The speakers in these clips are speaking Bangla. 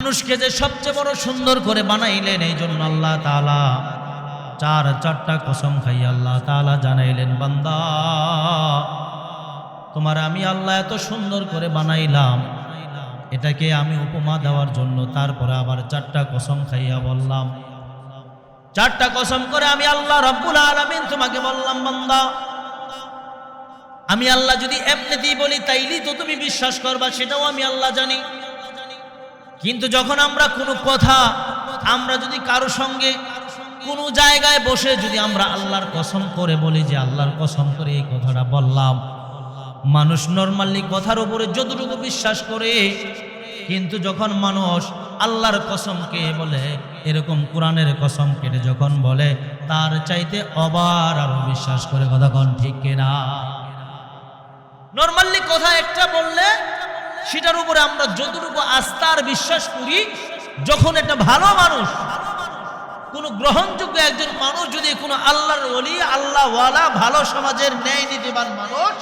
মানুষকে যে সবচেয়ে বড় সুন্দর করে বানাইলেন, এই জন্য আল্লাহ তাআলা চারটা কসম খাই আল্লাহ তাআলা জানাইলেন, বান্দা তোমার আমি আল্লাহ এত সুন্দর করে বানাইলাম, এটাকে আমি উপমা দেওয়ার জন্য তারপরে আবার চারটা কসম খাইয়া বললাম, চারটা কসম করে আমি আল্লাহ রাব্বুল আলামিন তোমাকে বললাম, বান্দা আমি আল্লাহ যদি এমনিতেই বলি তাইলেই তো তুমি বিশ্বাস করবা, সেটাও আমি আল্লাহ জানি। কিন্তু যখন আমরা কোনো কথা আমরা যদি কারো সঙ্গে কোনো জায়গায় বসে যদি আমরা আল্লাহর কসম করে বলি যে আল্লাহর কসম করে এই কথাটা বললাম, মানুষ নরমালি কথার উপরে যতটুকু বিশ্বাস করে, কিন্তু যখন মানুষ আল্লাহর কসমকে বলে, এরকম কোরআনের কসম কেটে যখন বলে, তার চাইতে অবার আরো বিশ্বাস করে। কথা কোন ঠিক কিনা? নরমালি কথা একটা বললে সেটার উপরে আমরা যতটুকু আস্থা আর বিশ্বাস করি, যখন একটা ভালো মানুষ, কোন গ্রহণযোগ্য একজন মানুষ যদি কোনো আল্লাহর ওলি, আল্লাহওয়ালা, ভালো সমাজের ন্যায় নীতিবান মানুষ,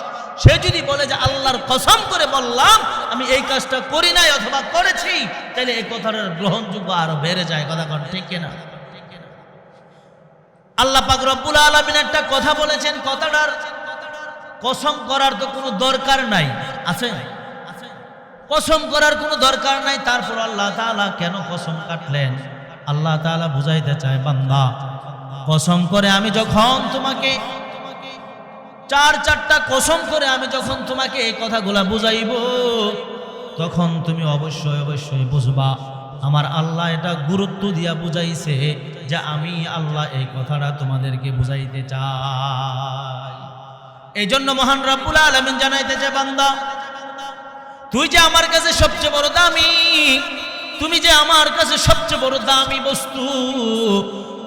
সে যদি বলে যে আল্লাহর কসম করে বললাম আমি এই কাজটা করি নাই অথবা করেছি, তাহলে এই কথার গ্রহণযোগ্য আরো বেড়ে যায়। কথা কোন ঠিক কিনা? আল্লাহ পাক রব্বুল আলামিন একটা কথা বলেছেন, কথাটার কসম করার তো কোনো দরকার নাই, আছে কসম করার কোনো দরকার নাই, তারপর আল্লাহ তাআলা কেন কসম কাটলেন? আল্লাহ তাআলা বুঝাইতে চায়, বান্দা কসম করে আমি যখন তোমাকে চারটা কসম করে আমি যখন তোমাকে এই কথাগুলা বুঝাইব, তখন তুমি অবশ্যই বুঝবা আমার আল্লাহ এটা গুরুত্ব দিয়া বুঝাইছে যে আমি আল্লাহ এই কথাটা তোমাদেরকে বুঝাইতে চাই। এই জন্য মহান রব্বুল আলামিন জানাইতেছে, বান্দা তুই যে আমার কাছে সবচেয়ে বড় দামি, তুমি যে আমার কাছে সবচেয়ে বড় দামি বস্তু,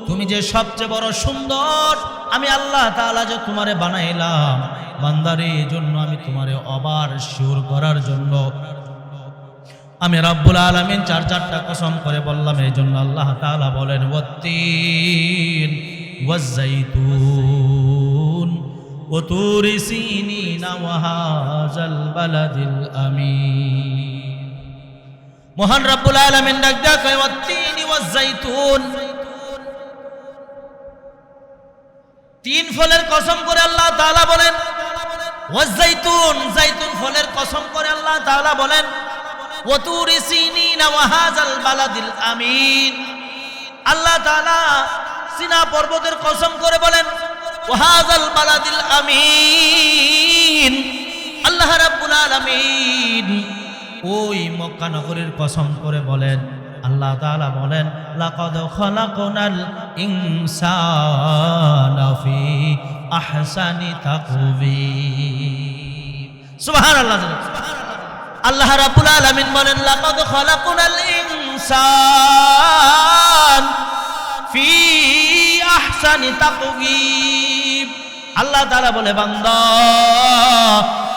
তুমি যে সবচেয়ে বড় সুন্দর, আমি আল্লাহ তাআলা যে তোমারে বানাইলাম বান্দারে, এই জন্য আমি তোমারে অবার শিওর করার জন্য আমি রব্বুল আলামিন চারটা কসম করে বললাম। এই জন্য আল্লাহ তাআলা বলেন, ওয়াত্তিন ওয়াজ্জাইতুন ওয়া তুরি সিনিনা ওয়া হাযাল বালাদিল আমিন। মহান রব্বুল আলামিন ডাক দেয়া কয়, ওয়াত্তিন ওয়াজ্জাইতুন, তিন ফলের কসম করে আল্লাহ তাআলা বলেন, ওয়াজ্জাইতুন, জাইতুন ফলের কসম করে আল্লাহ তাআলা বলেন, ওয়া তুরি সিনিনা ওয়া হাযাল বালাদিল আমিন। আল্লাহ তাআলা সিনা পর্বতের কসম করে বলেন, ওয়া হাযাল বালাদিল আমিন। আল্লাহ রাব্বুল আলামিন ওই মক্কা নগরীর কসম করে বলেন, আল্লাহ তাআলা বলেন, লাকাদ খালাকনাল ইনসানা ফি আহসানি তাকওয়িম। সুবহানাল্লাহ। আল্লাহ রাব্বুল আলামিন বলেন, লাকাদ খালাকনাল ইনসান ফি আহসানি তাকওয়িম। আল্লাহ তাআলা বলে, বান্দা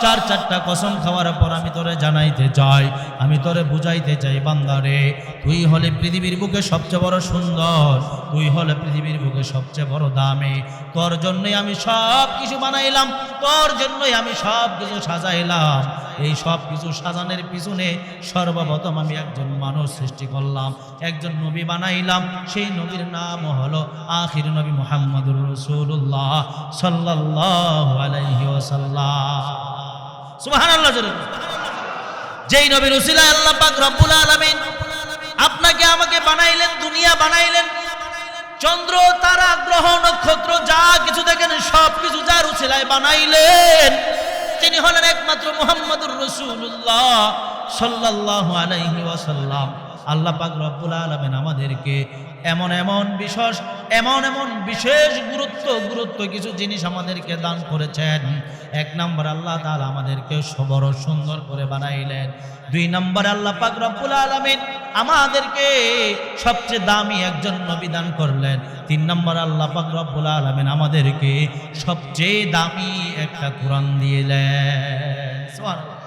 চারটা কসম খাওয়ার পর আমি তোরে জানাইতে চাই, আমি তোরে বুঝাইতে চাই, বান্দারে তুই হলে পৃথিবীর বুকে সবচেয়ে বড় সুন্দর, তুই হলে পৃথিবীর বুকে সবচেয়ে বড় দামি, তোর জন্যই আমি সব কিছু বানাইলাম, তোর জন্যই আমি সব কিছু সাজাইলাম। এই সব কিছু সাজানোর পিছনে সর্বপ্রথম আমি একজন মানুষ সৃষ্টি করলাম, একজন নবী বানাইলাম, সেই নবীর নাম হলো আখির নবী মুহাম্মদুর রাসূলুল্লাহ সাল্লাল্লাহু আলাইহি ওয়াসাল্লাম। সুবহানাল্লাহ। যেই নবীর উসিলায় আল্লাহ পাক রব্বুল আলামিন আপনাকে আমাকে বানাইলেন, দুনিয়া বানাইলেন, চন্দ্র তারা গ্রহ নক্ষত্র যা কিছু দেখেন সব কিছু যার উসিলায় বানাইলেন, তিনি হলেন একমাত্র মুহাম্মদুর রাসূলুল্লাহ সাল্লাল্লাহু আলাইহি ওয়াসাল্লাম। আল্লাহ পাক রব্বুল আলামিন আমাদেরকে এমন বিশেষ গুরুত্ব কিছু জিনিস আমাদেরকে দান করেছেন। এক নম্বর, আল্লাহ তাআলা আমাদেরকে বড় সুন্দর করে বানাইলেন। দুই নম্বর, আল্লাহ পাক রব্বুল আলামিন আমাদেরকে সবচেয়ে দামি একজন নবী দান করলেন। তিন নম্বর, আল্লাহ পাক রব্বুল আলামিন আমাদেরকে সবচেয়ে দামি একটা কোরআন দিলেন। সুবহানাল্লাহ।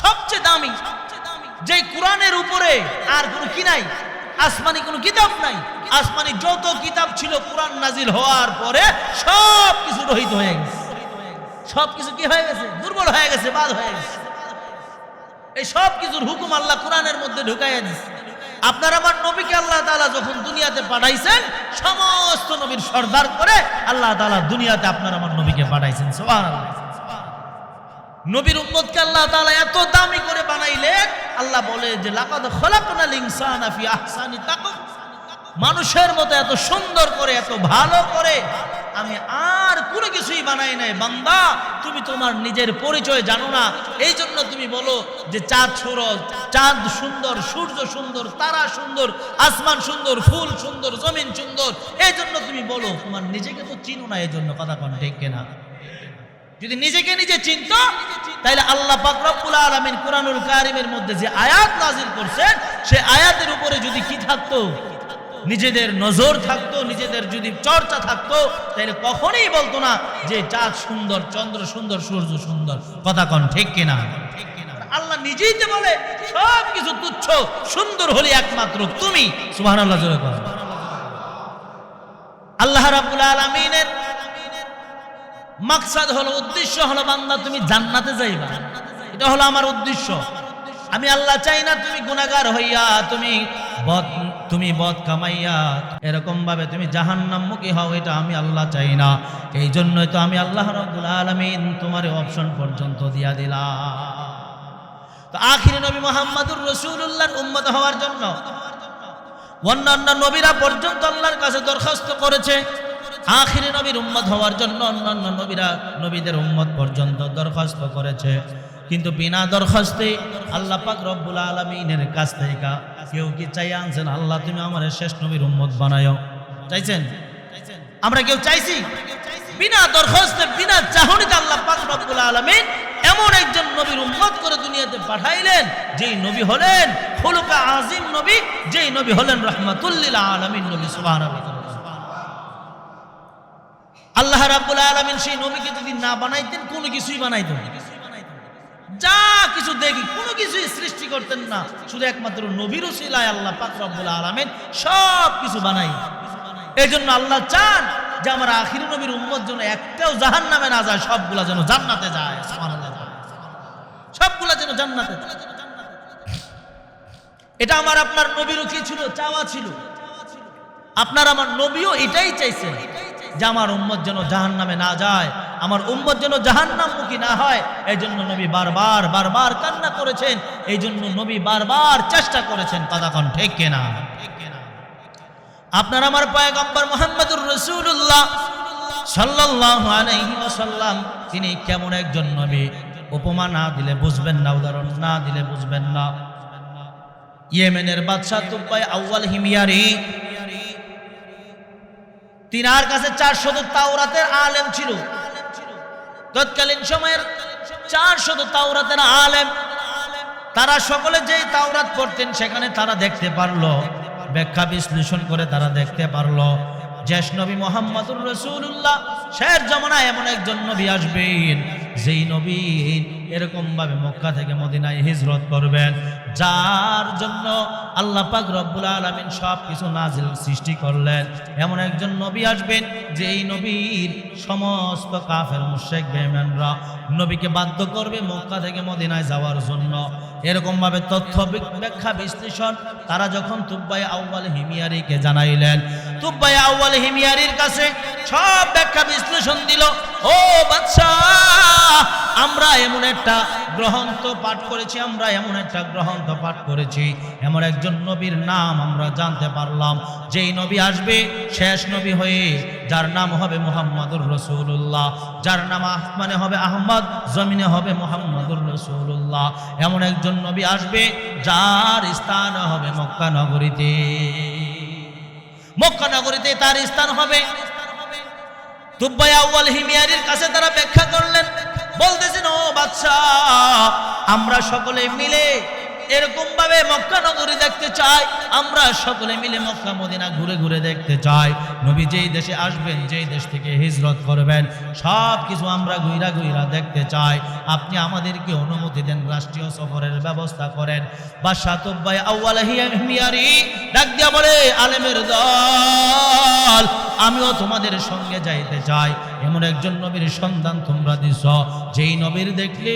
সবচেয়ে দামি, যে কোরআনের উপরে আর কোনো কি নাই, আসমানি কোনো কিতাব নাই। আসমানি যত কিতাব ছিল কোরআন নাজিল হওয়ার পরে সব কিছু রহিত হয়ে গেছে, সব কিছু কি হয়ে গেছে? দুর্বল হয়ে গেছে, বাদ হয়ে গেছে। এই সব কিছুর হুকুম আল্লাহ কোরআনের মধ্যে ঢুকাইয়া দিচ্ছে। আপনার আমার নবীকে আল্লাহ তাআলা যখন দুনিয়াতে পাঠাইছেন, সমস্ত নবীর সর্দার করে আল্লাহ তাআলা দুনিয়াতে আপনার আমার নবীকে পাঠাইছেন। সুবহানাল্লাহ। নবীর উম্মতকে আল্লাহ তাআলা এত দামি করে বানাইলেন, আল্লাহ বলে যে লাকাদ খলাকনাল ইনসানা ফি আহসানি তাকওয়িম, মানুষের মতো এত সুন্দর করে, এত ভালো করে আমি আর কোনো কিছুই বানাই নাই। বান্দা, তুমি তোমার নিজের পরিচয় জানো না, এই জন্য তুমি বলো যে চাঁদ সুন্দর, সূর্য সুন্দর, তারা সুন্দর, আসমান সুন্দর, ফুল সুন্দর, জমিন সুন্দর, এই জন্য তুমি বলো। তোমার নিজেকে তো চিনো না, এই জন্য কথা কোন ঠিক কিনা? যদি নিজেকে নিজে চিনতো, তাহলে আল্লাহ পাক রব্বুল আলামিন কুরআনুল কারীমের মধ্যে যে আয়াত নাযিল করছেন, সেই আয়াতের উপরে যদি কি থাকতো, নিজেদের নজর থাকতো, নিজেদের যদি চর্চা থাকতো, তাহলে কখনোই বলতো না যে চাঁদ সুন্দর, চন্দ্র সুন্দর, সূর্য সুন্দর। কথা কোন ঠিক কিনা? আল্লাহ নিজেই তো বলে সব কিছু তুচ্ছ, সুন্দর হলে একমাত্র তুমি। সুবহানাল্লাহ জোরে বলো। আল্লাহ রাব্বুল আলামিনের মাকসাদ হলো, উদ্দেশ্য হলো, বান্দা তুমি জান্নাতে যাইবা, এটা হলো আমার উদ্দেশ্য। আমি আল্লাহ চাই না তুমি গুনাহগার হইয়া, তুমি বদ কামাইয়া এরকম ভাবে তুমি জাহান্নামমুখী হও, এটা আমি আল্লাহ চাই না। এই জন্যই তো আমি আল্লাহ রাব্বুল আলামিন তোমার অপশন পর্যন্ত দিয়া দিলাম। তো আখিরি নবী মুহাম্মদুর রাসূলুল্লাহর উম্মত হওয়ার জন্য অন্যান্য নবীরা পর্যন্ত আল্লাহর কাছে দরখাস্ত করেছে। আখিরি নবীর উম্মত হওয়ার জন্য অন্যান্য নবীদের উম্মত পর্যন্ত দরখাস্ত করেছে, কিন্তু বিনা দরখাস্তে আল্লাহ পাক রব্বুল আলামিনের কাছ থেকে কেউ কি চাই আনছেন, আল্লাহ তুমি আমার শেষ নবীর উম্মত বানায়ো? চাইছেন? আমরা কেউ চাইছি? বিনা দরখাস্তে, বিনা চাহনিতে আল্লাহ পাক রব্বুল আলামিন এমন একজন নবীর উম্মত করে দুনিয়াতে পাঠাইলেন, যেই নবী হলেন খুলুকা আজিম নবী, যেই নবী হলেন রাহমাতুল লিল আলামিন নবী। সুবহানাল্লাহ। আল্লাহ রাব্বুল আলামিন সেই নবীকে যদি না বানাইতেন, কোনো কিছুই বানাইতেন না, যা কিছু দেখি কোনো কিছুই সৃষ্টি করতেন না, শুধু একমাত্র নবীর উসিলায় আল্লাহ পাক রব্বুল আলামিন সব কিছু বানাই। এই জন্য আল্লাহ চান যে আমার আখিরি নবীর উম্মত যেন একটাও জাহান্নামে না যায়, সবগুলা যেন জান্নাতে যায়। সুবহানাল্লাহ। সবগুলা যেন জান্নাতে যায়। এটা আমার আপনার নবীরও কি ছিল? চাওয়া ছিল। আপনার আমার নবীও এটাই চাইছেন যে আমার উম্মত যেন জাহান্নামে না যায়, আমার উম্মত যেন জাহান্নামমুখী না হয়। এই জন্য নবী বারবার কান্না করেছেন, এই জন্য নবী বারবার চেষ্টা করেছেন। কথা কোন ঠিক কিনা? আপনার আমার পয়গম্বর মুহাম্মদুর রাসূলুল্লাহ সাল্লাল্লাহু আলাইহি ওয়াসাল্লাম, তিনি কেমন একজন নবী, উপমা না দিলে বুঝবেন না, উদাহরণ না দিলে বুঝবেন না। ইয়েমেনের বাদশা তুবাই আউয়াল হিমিয়ারি, তিনার কাছে 400 তাওরাতের আলেম ছিল। তৎকালীন সময়ের 400 তাওরাতের আলেম, তারা সকলে যেই তাওরাত পড়তেন সেখানে তারা দেখতে পারলো, ব্যাখ্যা বিশ্লেষণ করে তারা দেখতে পারলো শেষ নবী মুহাম্মদুর রাসূলুল্লাহ শেষ জামানায় এমন একজন নবী আসবেন, যেই নবী এরকম ভাবে মক্কা থেকে মদিনায় হিজরত করবেন, যার জন্য আল্লাহ পাক রব্বুল আলামিন সব কিছু নাজিল সৃষ্টি করলেন। এমন একজন নবী আসবেন, যেই নবীর সমস্ত কাফের মুশরিক বেঈমানরা নবীকে বাধ্য করবে মক্কা থেকে মদিনায় যাওয়ার জন্য। এরকম ভাবে তথ্য ব্যাখ্যা বিশ্লেষণ তারা যখন তুবাই আউয়াল হিমিয়ারিকে জানাইলেন, তুবাই আউয়াল হিমিয়ারির কাছে সব ব্যাখ্যা বিশ্লেষণ দিল। ও বাদশা, আমরা এমন একটা গ্রন্থ পাঠ করেছি, এমন একজন নবীর নাম আমরা জানতে পারলাম, যেই নবী আসবে শেষ নবী হয়ে, যার নাম হবে মুহাম্মদুর রাসূলুল্লাহ, যার নাম আসমানে হবে আহমদ, জমিনে হবে মুহাম্মদুর রাসূলুল্লাহ। এমন একজন নবী আসবে যার স্থান হবে মক্কা নগরীতে, মক্কা নগরীতে তার স্থান হবে। তুবাই আউয়াল হিমিয়ারির কাছে তারা ব্যাখ্যা করলেন, বলতেছেন ও বাদশা, আমরা সকলে মিলে এরকম ভাবে মক্কা নগরী দেখতে চাই, আমরা সকলে মিলে মক্কা মদিনা ঘুরে ঘুরে দেখতে চাই। নবী যেই দেশে আসবেন, যেই দেশ থেকে হিজরত করবেন, সব কিছু আমরা ঘুরা ঘুরা দেখতে চাই। আপনি আমাদেরকে অনুমতি দেন, রাষ্ট্রীয় সফরের ব্যবস্থা করেন। বাদশা তুবাই আউয়াল হিমিয়ারি ডাক দিয়া বলে, আলেমের দল, আমিও তোমাদের সঙ্গে যাইতে চাই। এমন একজন নবীর সন্ধান তোমরা দিছ, যেই নবীর দেখলে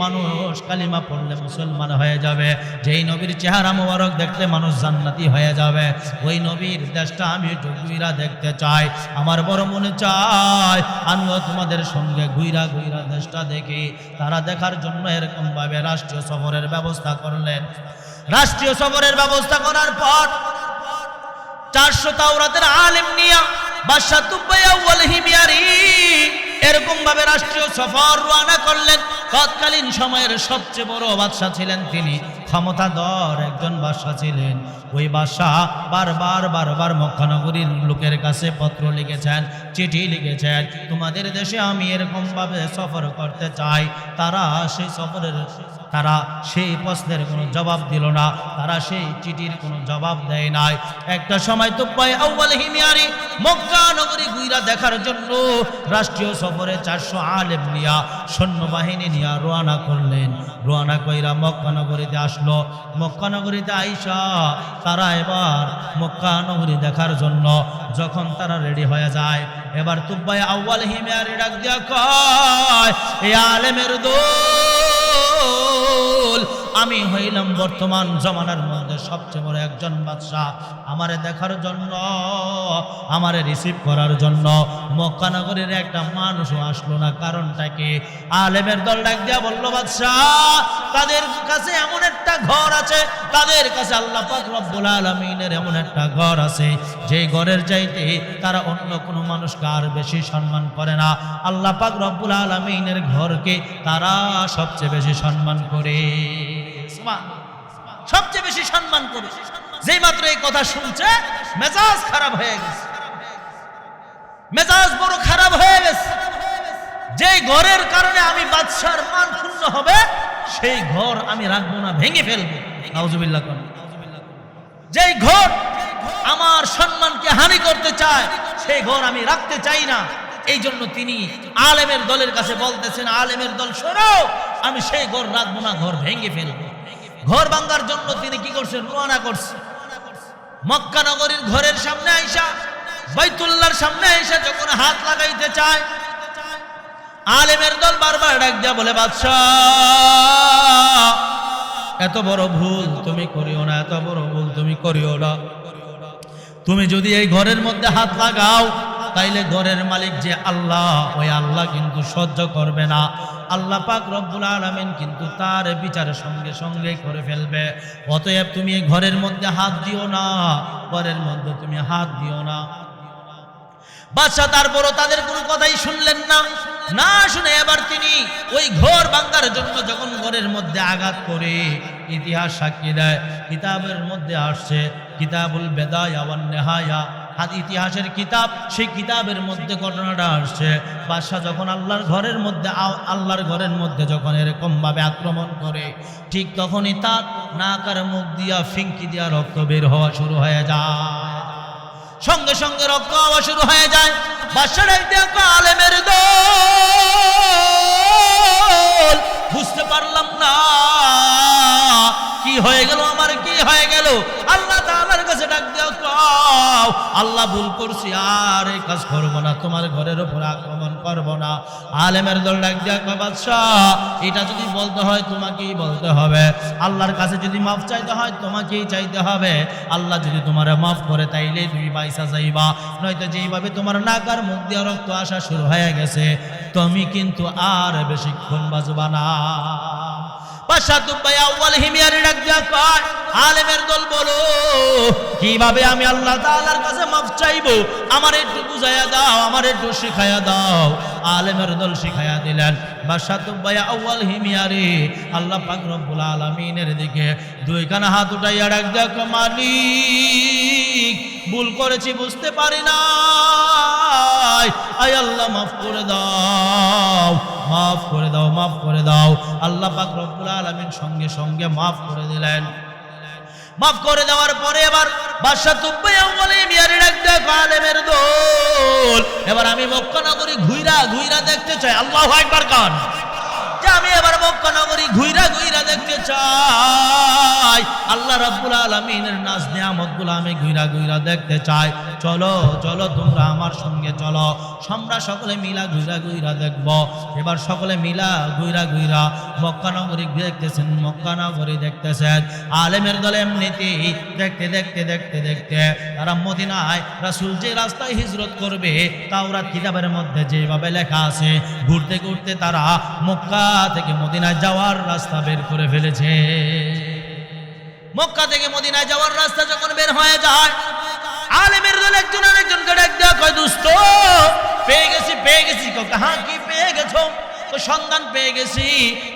মানুষ কালিমা পড়লে মুসলমান হয়ে যাবে, যেই নবীর চেহারা মোবারক দেখলে মানুষ জান্নাতি হয়ে যাবে। ওই নবীর দেশটা আমি একটু ঘুইরা দেখতে চাই, আমার বড় মনে চায় আমিও তোমাদের সঙ্গে ঘুইরা ঘুইরা দেশটা দেখি। তারা দেখার জন্য এরকম ভাবে রাষ্ট্রীয় সফরের ব্যবস্থা করলেন। রাষ্ট্রীয় সফরের ব্যবস্থা করার পর 400 তাওরাতের আলেম নিয়া বাদশা তুব্বাই আউয়াল হিময়ারি এরকম ভাবে রাষ্ট্রীয় সফর রওনা করলেন। তৎকালীন সময়ের সবচেয়ে বড় বাদশা ছিলেন তিনি, ক্ষমতাধর একজন বাদশা ছিলেন। ওই বাদশা বারবার মক্কা নগরীর লোকের কাছে পত্র লিখেছেন, চিঠি লিখেছেন, তোমাদের দেশে আমি এরকম ভাবে সফর করতে চাই। তারা সেই প্রশ্নের কোনো জবাব দিল না, তারা সেই চিঠির কোনো জবাব দেয় নাই। একটা সময় তুব্বাই আউয়াল হিময়ারি মক্কা নগরী ঘুরে দেখার জন্য রাষ্ট্রীয় সফরে 400 আলেম নিয়া সৈন্যবাহিনী নিয়ে রওনা করলেন। রওনা কইরা মক্কা নগরীতে আসলো। মক্কা নগরীতে আইসা তারা এবার মক্কা নগরী দেখার জন্য যখন তারা রেডি হয়ে যায়, এবার তুব্বাই আউয়াল হিময়ারি ডাক দিয়া কয়, এই আলেমের দল, আমি হইলাম বর্তমান জমানার মধ্যে সবচেয়ে বড় একজন বাদশাহ। আমারে দেখার জন্য, আমারে রিসিভ করার জন্য মক্কা নগরীর একটা মানুষও আসলো না। কারণটা কি? আলেমের দল ডাক দিয়া বলল, বাদশাহ, তাদের কাছে এমন একটা ঘর আছে, তাদের কাছে আল্লাহ পাক রব্বুল আলামিনের এমন একটা ঘর আছে, যে ঘরের চাইতে তারা অন্য কোনো মানুষকে আর বেশি সম্মান করে না। আল্লাহ পাক রব্বুল আলামিনের ঘরকে তারা সবচেয়ে বেশি সম্মান করে, সবচেয়ে বেশি সম্মান করে। যেই মাত্র এই কথা শুনছে মেজাজ খারাপ হয়ে গেছে, মেজাজ বড় খারাপ হয়ে গেছে। যেই ঘরের কারণে আমি বাদশার মান ক্ষুণ্ণ হবে, সেই ঘর আমি রাখবো না, ভেঙে ফেলবো। নাউজুবিল্লাহ। যেই ঘর আমার সম্মানকে হানি করতে চায়, সেই ঘর আমি রাখতে চাই না। এই জন্য তিনি আলেমের দলের কাছে বলতেছেন, আলেমের দল শোনো, আমি সেই ঘর রাখবো না, ঘর ভেঙে ফেলবো। ঘর ভাঙার জন্য তিনি কি করছেন? রওনা করছেন। মক্কা নগরীর ঘরের সামনে আইসা, বাইতুল্লাহর সামনে আইসা যখন হাত লাগাইতে চায়, আলেমের দল বারবার ডাক দিয়া বলে, বাদশাহ, এত বড় ভুল তুমি করিও না, এত বড় ভুল তুমি করিও না। তুমি যদি এই ঘরের মধ্যে হাত লাগাও, তাইলে ঘরের মালিক যে আল্লাহ, ওই আল্লাহ কিন্তু সহ্য করবে না। আল্লাহ পাক রব্বুল আলামিন কিন্তু তার বিচার সঙ্গে সঙ্গে করে ফেলবে। অতএব তুমি এই ঘরের মধ্যে হাত দিও না, ঘরের মধ্যে তুমি হাত দিও না। বাদশা তারপরও তাদের কোনো কথাই শুনলেন না। না শুনে এবার তিনি ওই ঘর ভাঙার জন্য যখন ঘরের মধ্যে আঘাত করে, ইতিহাস সাক্ষী দেয়, কিতাবের মধ্যে আসছে, কিতাবুল বেদায়া ওয়ান নেহায়া, ইতিহাসের কিতাব, সেই কিতাবের মধ্যে ঘটনাটা আসছে। বাদশা যখন আল্লাহর ঘরের মধ্যে যখন এরকম ভাবে আক্রমণ করে, ঠিক তখনই তার নাক আর মুখ দিয়া ফিঙ্কি দিয়া রক্ত বের হওয়া শুরু হয়ে যায়। সঙ্গে সঙ্গে রক্ত হওয়া শুরু হয়ে যায়। বাদশার একদিকে আলেমের দল, বুঝতে পারলাম না কি হয়ে গেল, আমার কি হয়ে গেল। আল্লাহ তাআলার কাছে ডাক দাও, কও আল্লাহ ভুল করছি, আর এই কাজ করবো না, তোমার ঘরের উপর আক্রমণ করবো না। আলেমের দল ডাক দিয়া কয়, বাদশাহ, এটা যদি বলতে হয় তোমাকেই বলতে হবে, আল্লাহর কাছে যদি মাফ চাইতে হয় তোমাকেই চাইতে হবে। আল্লাহ যদি তোমারে মাফ করে তাইলে তুমি বাইসা যাইবা, নয়তো যেইভাবে তোমার নাক আর মুখ দিয়ে রক্ত আসা শুরু হয়ে গেছে, তুমি কিন্তু আর বেশিক্ষণ বাঁচবা না। বাদশা তুব্বাই আউয়াল হিময়ারি ডাক দিয়া কয়, আলেমের দল বলো, কিভাবে আমি আল্লাহ তাআলার কাছে মাফ চাইবো, আমার একটু বুঝাইয়া দাও, আমার একটু শিখাইয়া দাও। আলেমের দল শিখাইয়া দিলেন। বাদশা তুব্বাই আউয়াল হিময়ারি আল্লাহ পাক রব্বুল আলামিনের দিকে দুইখানা হাত উঠাইয়া ডাক দিয়া কয়, মালিক, ভুল করেছি, বুঝতে পারি না, আয় আল্লাহ মাফ করে দাও, মাফ করে দাও, মাফ করে দাও। আল্লাহ পাক রব্বুল আলামিন সঙ্গে সঙ্গে মাফ করে দিলেন। মাফ করে দেওয়ার পরে এবার বাদশা তুব্বাই আউয়াল হিময়ারি ডাক দেয়, আলেমের দল, এবার আমি মক্কা নগরী ঘুইরা ঘুইরা দেখতে চাই। আল্লাহু আকবার কান, যে আমি এবার মক্কা নগরী ঘুইরা ঘুইরা দেখতে চাই, আল্লাহ রাব্বুল আলামিনের নাজ নিয়ামতগুলো আমি ঘুইরা ঘুইরা দেখতে চাই। চলো চলো তোমরা আমার সঙ্গে চলো, আমরা সকলে মিলা ঘুইরা ঘুইরা দেখব। এবার সকলে মিলা ঘুইরা ঘুইরা মক্কা নগরী দেখতেছেন, মক্কা নগরী দেখতেছেন। আলেমের দল এমনিতেই দেখতে দেখতে দেখতে দেখতে তারা মদিনায় রাসূল যে রাস্তায় হিজরত করবে তাওরাত কিতাবের মধ্যে যেভাবে লেখা আছে, ঘুরতে ঘুরতে তারা মক্কা থেকে মদিনায় যাওয়ার রাস্তা বের করে ফেলেছে। মক্কা থেকে মদিনায় যাওয়ার রাস্তা যখন বের হয়ে যায়, আলেমের দল একজন আরেকজনকে ডাক দেয়া কয়, দোস্ত পেয়ে গেছি পেয়ে গেছি। হ্যাঁ কি পেয়ে গেছো? সন্ধান পেয়ে গেছি,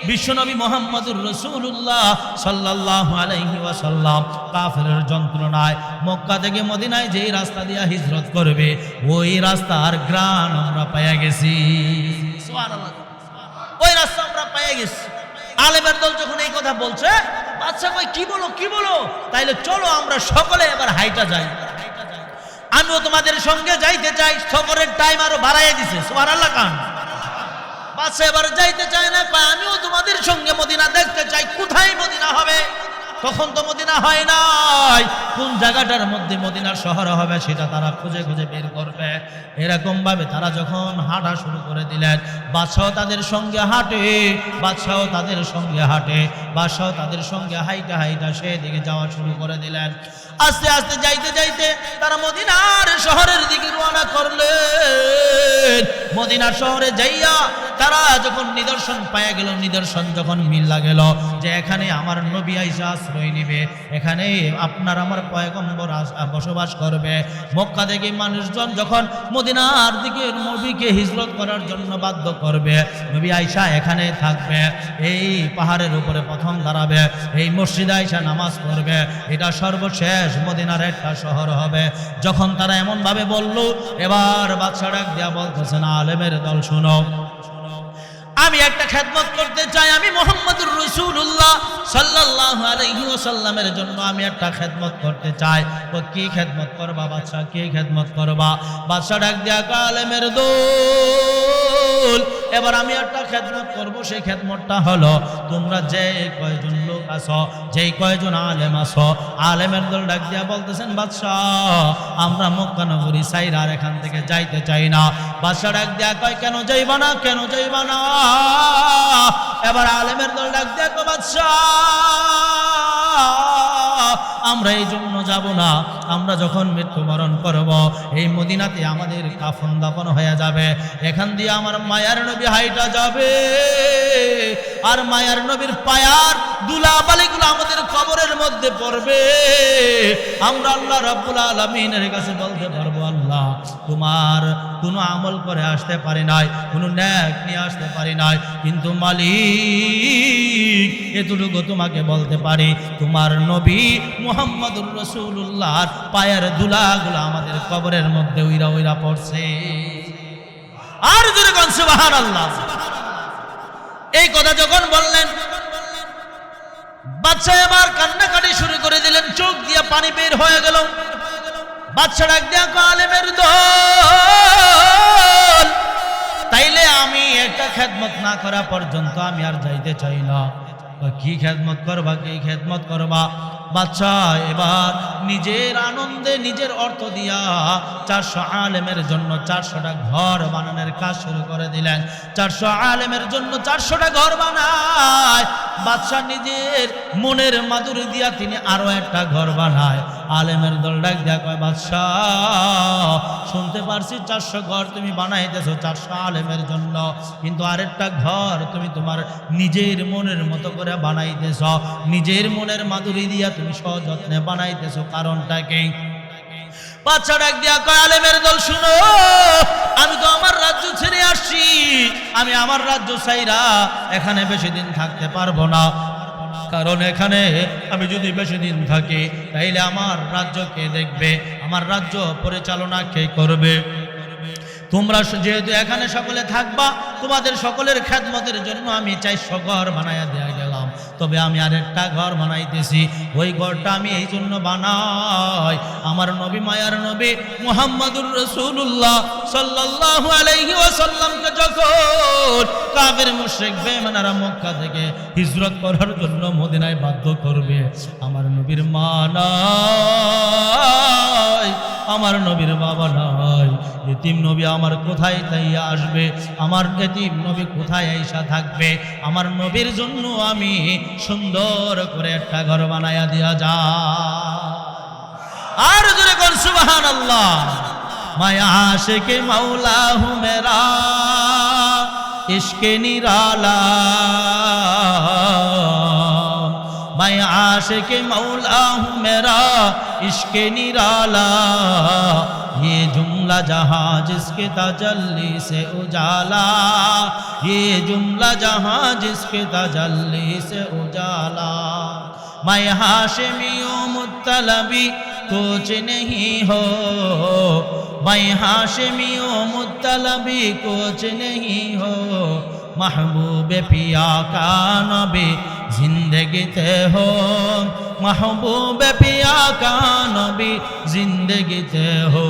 বিশ্বনবী মুহাম্মদুর রাসূলুল্লাহ সাল্লাল্লাহু আলাইহি ওয়াসাল্লাম কাফেরের যন্ত্রণায় মক্কা থেকে মদিনায় যেই রাস্তা দিয়ে হিজরত করবে ওই রাস্তার গ্রাণ আমরা পেয়ে গেছি। সুবহানাল্লাহ, ওই রাস্তা আমরা পেয়ে গেছি। আলেমের দল যখন এই কথা বলছে, বাদশা কই কি বলো কি বলো? তাইলে চলো আমরা সকলে এবার হাইটা যাই, আমিও তোমাদের সঙ্গে যাইতে চাই। সফরের টাইম আরো বাড়াইয়া দিছে। সুবহানাল্লাহ কান বাদশা এবার যাইতে চায় না, আমিও তোমাদের সঙ্গে মদিনা দেখতে চাই। কোথায় মদিনা হবে? তখন তো মদিনা হয় নাই, কোন জায়গাটার মধ্যে মদিনার শহর হবে সেটা তারা খুঁজে খুঁজে বের করবে। এরকম ভাবে তারা যখন হাঁটা শুরু করে দিলেন, বাদশাহ তাদের সঙ্গে হাঁটে, বাদশাহ তাদের সঙ্গে হাঁটে, বাদশাহ তাদের সঙ্গে হাইটা হাইটা সেদিকে যাওয়া শুরু করে দিলেন। আস্তে আস্তে যাইতে যাইতে তারা মদিনার শহরের দিকে রওনা করলেন। মদিনার শহরে যাইয়া তারা যখন নিদর্শন পায়া গেল, নিদর্শন যখন মিল্লা গেল যে এখানে আমার নবী আইসা আশ্রয় নিবে, এখানে আপনার আমার পয়গম্বর বসবাস করবে। মক্কা থেকে মানুষজন যখন মদিনার দিকে নবীকে হিজরত করার জন্য বাধ্য করবে, নবী আইসা এখানে থাকবে, এই পাহাড়ের উপরে প্রথম দাঁড়াবে, এই মসজিদে আইসা নামাজ পড়বে, এটা সর্বশেষ মদিনার একটা শহর হবে। যখন তারা এমন ভাবে বলল, এবার বাদশা ডাক দিয়া বলতেছেন, আলেমের দল শুনো, আমি একটা খেদমত করতে চাই। আমি মুহাম্মদুর রাসূলুল্লাহ সাল্লাল্লাহু আলাইহি ওয়াসাল্লামের জন্য আমি একটা খেদমত করতে চাই। তো কি খেদমত করবা বাদশা, কি খেদমত করবা? বাদশা ডাক দিয়া আলেমের দল, এবার আমি একটা খেদমত করব। সেই খেদমতটা হলো, তোমরা যে কয়জন লোক আছো, যেই কয়জন আলেম আছো, আলেমের দল ডাক দিয়া বলতেছেন, বাদশা আমরা মক্কা নগরী সাইরা আর এখান থেকে যাইতে চাই না। বাদশা ডাক দিয়া কয়, কেন যাইবা না, কেন যাইবা না? এবার আলেমের দল ডাক দিয়া কয়, বাদশা আমরা এই জন্য যাব না, আমরা যখন মৃত্যুবরণ করব এই মদিনাতে আমাদের কাফন দাফন হয়ে যাবে, এখান দিয়ে আমার মায়ার নবী হাইটা যাবে, আর মায়ার নবীর পায়ার দুলাবালিগুলো আমাদের কবরের মধ্যে পড়বে। আমরা আল্লাহ রাব্বুল আলামিনের কাছে বলতে পারবো, আল্লাহ তোমার কোনো আমল করে আসতে পারি নাই, কোনো নেক নিয়ে আসতে পারি নাই, কিন্তু মালিক এতটুকু তোমাকে বলতে পারি, তোমার নবী মুহাম্মদুর রাসূলুল্লাহর পায়ের ধুলাগুলো আমাদের কবরের মধ্যে উইরা উইরা পড়ছে। আর জোরে কোন সুবহানাল্লাহ। এই কথা যখন বললেন, বাদশা এবার কান্নাকাটি শুরু করে দিলেন, চোখ দিয়ে পানি বের হয়ে গেল। বাদশা ডাক দিয়া আলেমের দল, তাইলে আমি একটা খেদমত না করা পর্যন্ত আমি আর যাইতে চাই না। কি খেদমত করবা, কি খেদমত করবা? বাদশা এবার নিজের আনন্দে নিজের অর্থ দিয়া 400 আলেমের জন্য 400টা ঘর বানানোর কাজ শুরু করে দিলেন। 400 আলেমের জন্য 400টা ঘর বানায়। বাদশা নিজের মনের মাধুরী দিয়া তিনি আরো একটা ঘর বানায়। আলেমের দল ডাক দিয়া কয়, বাদশা শুনতে পারছি 400 ঘর তুমি বানাইতেছো 400 আলেমের জন্য, কিন্তু আরেকটা ঘর তুমি তোমার নিজের মনের মতো করে বানাইতেছ, নিজের মনের মাধুরী দিয়া তুমি সযত্নে বানাইতেছো, কারণটা কি? বাদশা ডাক দিয়া কয়, আলেমের দল শুনো, আমি তো আমার রাজ্য ছেড়ে আসছি, আমি আমার রাজ্য ছাইরা এখানে বেশি দিন থাকতে পারবো না, কারণ এখানে আমি যদি বেশি দিন থাকি তাইলে আমার রাজ্য কে দেখবে, আমার রাজ্য পরিচালনা কে করবে? তোমরা যেহেতু এখানে সকলে থাকবা, তোমাদের সকলের খেদমতের জন্য আমি 400 ঘর বানায়া দেয়া গেলাম, তবে আমি আরেকটা ঘর বানাইতেছি। ওই ঘরটা আমি এই জন্য বানাই, আমার নবী মায়ার নবী মুহাম্মদুর রাসূলুল্লাহ সাল্লাল্লাহু আলাইহি ওয়াসাল্লামকে যখন কাফের মুশরিক বেঈমানরা মক্কা থেকে হিজরত করার জন্য মদিনায় বাধ্য করবে, আমার নবীর মা নাই, আমার নবীর বাবা নাই, এতিম নবী আমার কোথায় তাইয়া আসবে, আমার এতিম নবী কোথায় আইসা থাকবে? আমার নবীর জন্য আমি সুন্দর করে একটা ঘর বানায়া দিয়া যা। আর জোরে কোন সুবহানাল্লাহ। মায়া আশিকে মাওলা হু মেরা ইশকে নিরালা, मैं आशिक मौला हूँ मेरा इश्क निराला, ये जुमला जहाँ जिसके तजल्ली से उजाला, ये जुमला जहाँ जिसके तजल्ली से उजाला। मैं हाशिमी मुत्तलबी कुछ नहीं हो, मैं हाशिमी मुत्तलबी कुछ नहीं हो, महबूब पिया का नबी जिंदगीते हो, महबूब पिया का नबी जिंदगीते हो।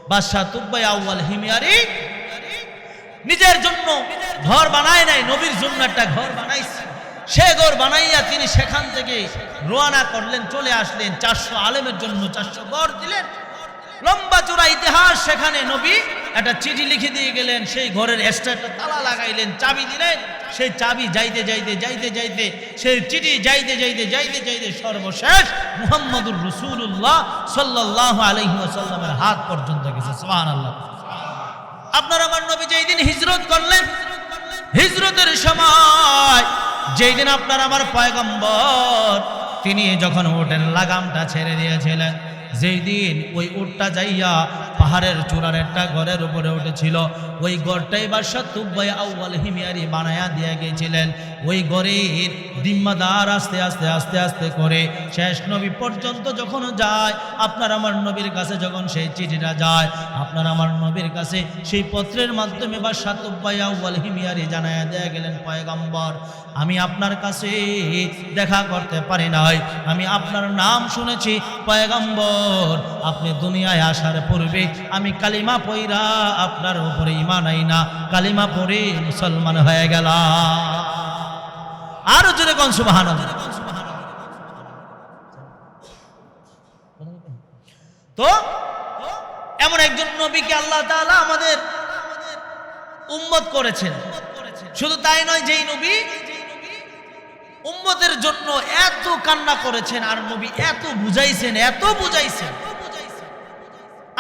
বাদশাহ তুব্বাই আউয়াল হিময়ারি নিজের জন্য ঘর বানায় নাই, নবীর জন্য একটা ঘর বানাইছে। সে ঘর বানাইয়া তিনি সেখান থেকে রওনা করলেন, চলে আসলেন 400 আলেমের জন্য 400 ঘর দিলেন। লম্বা চূড়া ইতিহাস। সেখানে নবী একটা চিঠি লিখে দিয়ে গেলেন, সেই ঘরের এক্সট্রা একটা তালা লাগাইলেন, চাবি দিলেন। সেই চাবি যাইতে যাইতে যাইতে যাইতে সেই চিঠি যাইতে যাইতে যাইতে যাইতে সর্বশেষ মুহাম্মদুর রাসূলুল্লাহ সাল্লাল্লাহু আলাইহি ওয়াসাল্লামের হাত পর্যন্ত গেছে। সুবহানাল্লাহ। আপনার আমার নবী যেই দিন হিজরত করলেন, হিজরতের সময় যেই দিন আপনার আমার পয়গম্বর তিনি যখন উটের লাগামটা ছেড়ে দিয়েছিলেন, যেই দিন ওই উটটা যাইয়া পাহাড়ের চূড়ার একটা ঘরের উপরে উঠেছিল, ওই ঘরটাই বাদশাহ তুব্বাই আউয়াল হিময়ারি বানায়া দিয়ে গিয়েছিলেন। ওই ঘরের জিম্মাদার আস্তে আস্তে আস্তে আস্তে করে শেষ নবী পর্যন্ত যখন যায়, আপনার আমার নবীর কাছে যখন সেই চিঠিটা যায়, আপনার আমার নবীর কাছে সেই পত্রের মাধ্যমে বাদশাহ তুব্বাই আউয়াল হিময়ারি জানায়া দিয়ে গেলেন, পয়গম্বর আমি আপনার কাছে দেখা করতে পারি নাই, আমি আপনার নাম শুনেছি পয়গম্বর, আপনি দুনিয়ায় আসার পূর্বে আমি কালিমা পইরা আপনার উপরে ঈমান আইনা কালিমা পড়ে মুসলমান হয়ে গেলাম। আর জোরে কোন সুবহানাল্লাহ। তো এমন একজন নবীকে আল্লাহ তাআলা আমাদের উম্মত করেছেন। শুধু তাই নয়, যেই নবী উম্মতের জন্য এত কান্না করেছেন, আর নবী এত বুঝাইছেন, এত বুঝাইছেন,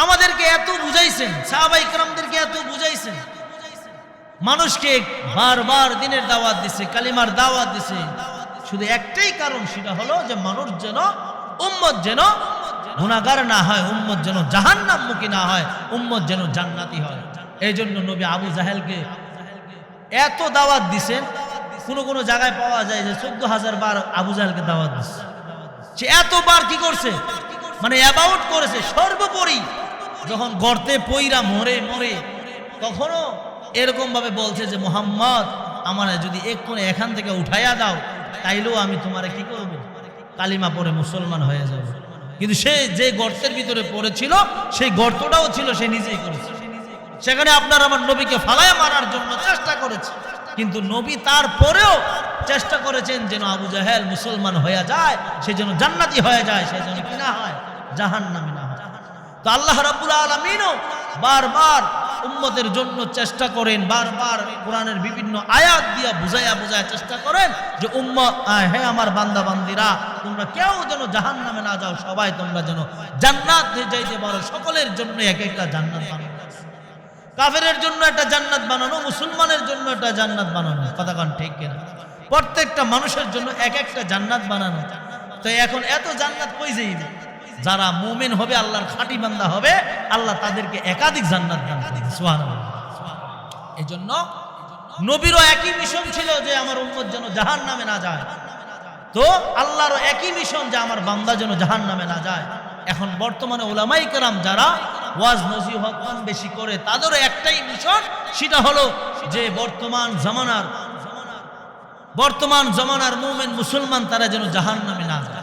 আমাদেরকে এত বুঝাইছেন, সাহাবায়ে কেরামদেরকে এত বুঝাইছেন, মানুষকে বারবার দিনের দাওয়াত দিছে, কালিমার দাওয়াত দিছে। শুধু একটাই কারণ, সেটা হলো যে মানুষ যেন, উম্মত যেন গুনাহগার না হয়, উম্মত যেন জাহান্নামমুখী না হয়, উম্মত যেন জান্নাতি হয়। এই জন্য নবী আবু জাহেলকে এত দাওয়াত দিছেন। কোনো কোনো জায়গায় পাওয়া যায় যে 14,000 বার আবু জাহেলকে দাওয়াত দিচ্ছে। সে এতবার কি করছে, মানে অ্যাবাউট করেছে। সর্বোপরি যখন গর্তে পইরা মরে মরে তখনও এরকম ভাবে বলছে যে মুহাম্মদ আমার যদি এক্ষুনি এখান থেকে উঠাইয়া দাও, তাইলেও আমি তোমারে কি করব, কালিমা পড়ে মুসলমান হয়ে যাব। কিন্তু সে যে গর্তের ভিতরে পড়েছিল, সেই গর্তটাও ছিল সে নিজেই করেছে। সেখানে আপনার আমার নবীকে ফালায় মারার জন্য চেষ্টা করেছে, কিন্তু নবী তারপরেও চেষ্টা করেছেন যেন আবু জাহেল মুসলমান হয়ে যায়, সে যেন জান্নাতি হয়ে যায়, সে যেন কি না হয়, জাহান্নামী না হয়। তো আল্লাহ রাব্বুল আলামিনও বারবার উম্মতের জন্য চেষ্টা করেন, বারবার কোরআনের বিভিন্ন আয়াত দিয়া বুঝাইয়া বুঝাইয়া চেষ্টা করেন যে উম্মত, হে আমার বান্দা বান্দিরা, তোমরা কেউ যেন জাহান্নামে না যাও, সবাই তোমরা যেন জান্নাতে যাইতে পারো। সকলের জন্য এক একটা জান্নাত বানানো, কাফেরের জন্য একটা জান্নাত বানানো, মুসলমানের জন্য একটা জান্নাত বানানো। কথা কান ঠিক কিনা? প্রত্যেকটা মানুষের জন্য এক একটা জান্নাত বানানো। তো এখন এত জান্নাত কই যাইবে? যারা মুমিন হবে, আল্লাহর খাঁটি বান্দা হবে, আল্লাহ তাদেরকে একাধিক জান্নাত দান করবে। সুবহানাল্লাহ। এই জন্য নবীরও একই মিশন ছিল যে আমার উম্মত যেন জাহান্নামে না যায়, তো আল্লাহরও একই মিশন যে আমার বান্দা যেন জাহান্নামে না যায়। এখন বর্তমানে উলামায়ে কেরাম যারা ওয়াজ নসিহত কম বেশি করে, তাদেরও একটাই মিশন, সেটা হলো যে বর্তমান জামানার বর্তমান জমানার মুমিন মুসলমান তারা যেন জাহান্নামে